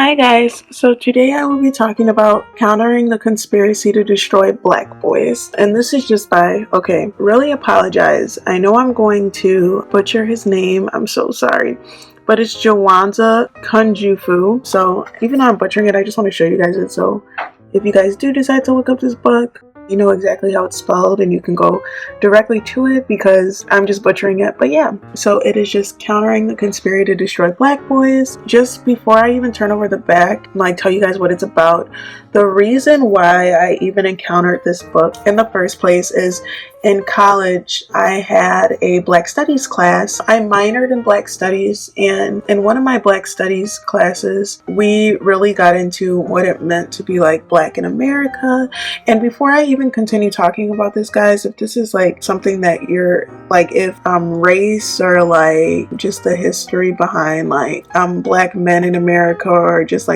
Hi guys, so today I will be talking about countering the conspiracy to destroy black boys. And this is just really apologize. I know I'm going to butcher his name, I'm so sorry. But it's Jawanza Kunjufu. So even though I'm butchering it, I just want to show you guys it. So if you guys do decide to look up this book, you know exactly how it's spelled and you can go directly to it because I'm just butchering it. But yeah, so it is just countering the conspiracy to destroy black boys. Just before I even turn over the back and tell you guys what it's about, the reason why I even encountered this book in the first place is in college I had a Black Studies class. I minored in Black Studies, and in one of my Black Studies classes we really got into what it meant to be black in America. And before I even continue talking about this, guys, if this is something that you're if race or just the history behind black men in America or just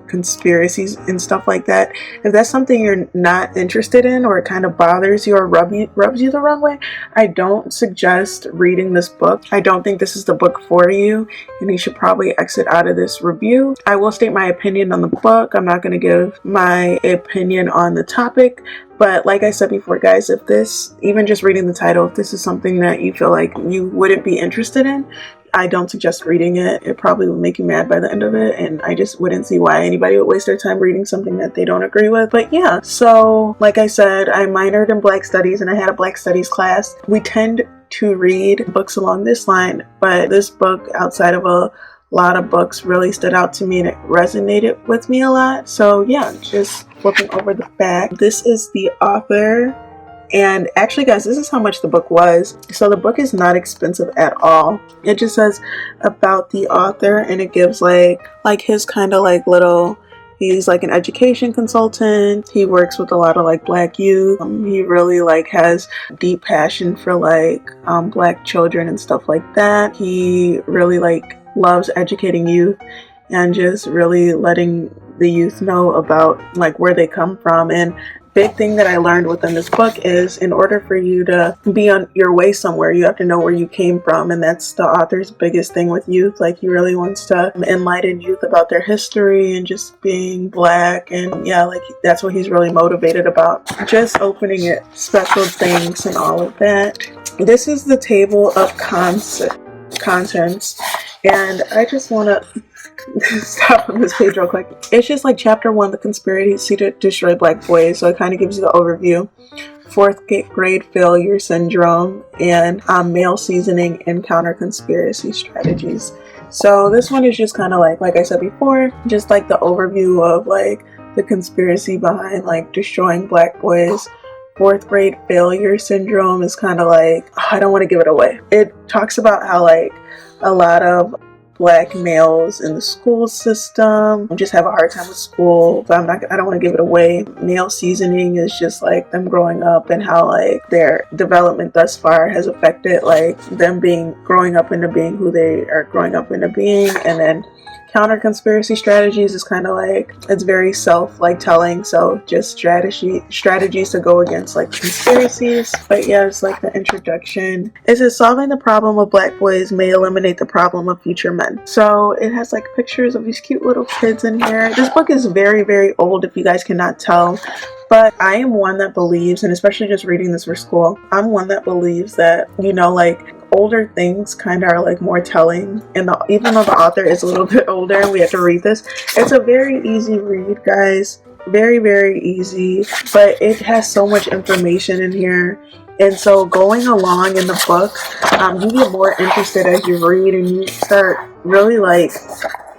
conspiracies and stuff like that, if that's something you're not interested in or it kind of bothers you or rubs you the wrong way, I don't suggest reading this book. I don't think this is the book for you, and you should probably exit out of this review. I will state my opinion on the book. I'm not going to give my opinion on the topic, but like I said before, guys, if this, even just reading the title, if this is something that you feel like you wouldn't be interested in, I don't suggest reading it. It probably will make you mad by the end of it, and I just wouldn't see why anybody would waste their time reading something that they don't agree with. But yeah, so like I said, I minored in Black Studies and I had a Black Studies class. We tend to read books along this line, but this book, outside of a lot of books, really stood out to me and it resonated with me a lot. So yeah, just flipping over the back, this is the author. And actually, guys, this is how much the book was. So the book is not expensive at all. It just says about the author, and it gives his kind of little, he's an education consultant. He works with a lot of black youth. He really has deep passion for black children and stuff like that. He really loves educating youth and just really letting the youth know about where they come from. And big thing that I learned within this book is, in order for you to be on your way somewhere, you have to know where you came from. And that's the author's biggest thing with youth. He really wants to enlighten youth about their history and just being black. And yeah, that's what he's really motivated about. Just opening it, special things and all of that. This is the table of contents. And I just want to stop on this page real quick. It's just chapter 1, the conspiracy to destroy black boys. So it kind of gives you the overview. 4th grade failure syndrome and male seasoning and counter conspiracy strategies. So this one is just kind of like I said before, just the overview of the conspiracy behind destroying black boys. 4th grade failure syndrome is kind of I don't want to give it away. It talks about how a lot of black males in the school system just have a hard time with school, but I don't want to give it away. Male seasoning is just them growing up and how their development thus far has affected them growing up into being who they are growing up into being. And then counter conspiracy strategies is kind of it's very telling, so just strategies to go against conspiracies. But yeah, it's the introduction. It says solving the problem of black boys may eliminate the problem of future men. So it has pictures of these cute little kids in here. This book is very, very old, if you guys cannot tell. But I am one that believes, and especially just reading this for school, I'm one that believes that, older things kind of are more telling. And even though the author is a little bit older and we have to read this, it's a very easy read, guys. Very, very easy. But it has so much information in here. And so going along in the book, you get more interested as you read and you start really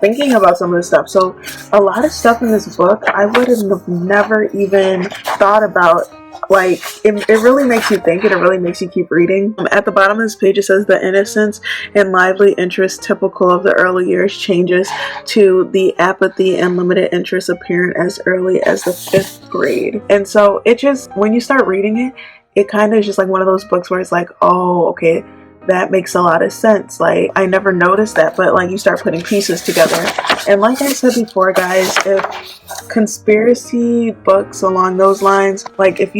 thinking about some of the stuff. So a lot of stuff in this book I would have never even thought about. It really makes you think, and it really makes you keep reading. At the bottom of this page it says the innocence and lively interest typical of the early years changes to the apathy and limited interest apparent as early as the 5th grade. And so it just, when you start reading it, it kind of is just one of those books where it's oh, okay, that makes a lot of sense. Like, I never noticed that, but like you start putting pieces together. And like I said before, guys, if conspiracy books along those lines, like if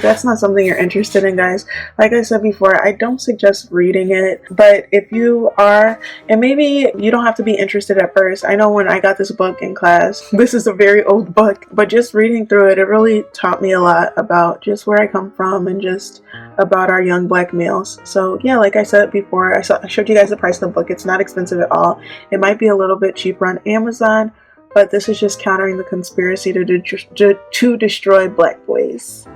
that's not something you're interested in, guys, like I said before, I don't suggest reading it. But if you are, and maybe you don't have to be interested at first. I know when I got this book in class, this is a very old book, but just reading through it, it really taught me a lot about just where I come from and just about our young black males. So yeah, like I said before, I showed you guys the price of the book. It's not expensive at all. It might be a little bit cheaper on Amazon, but this is just countering the conspiracy to destroy black boys.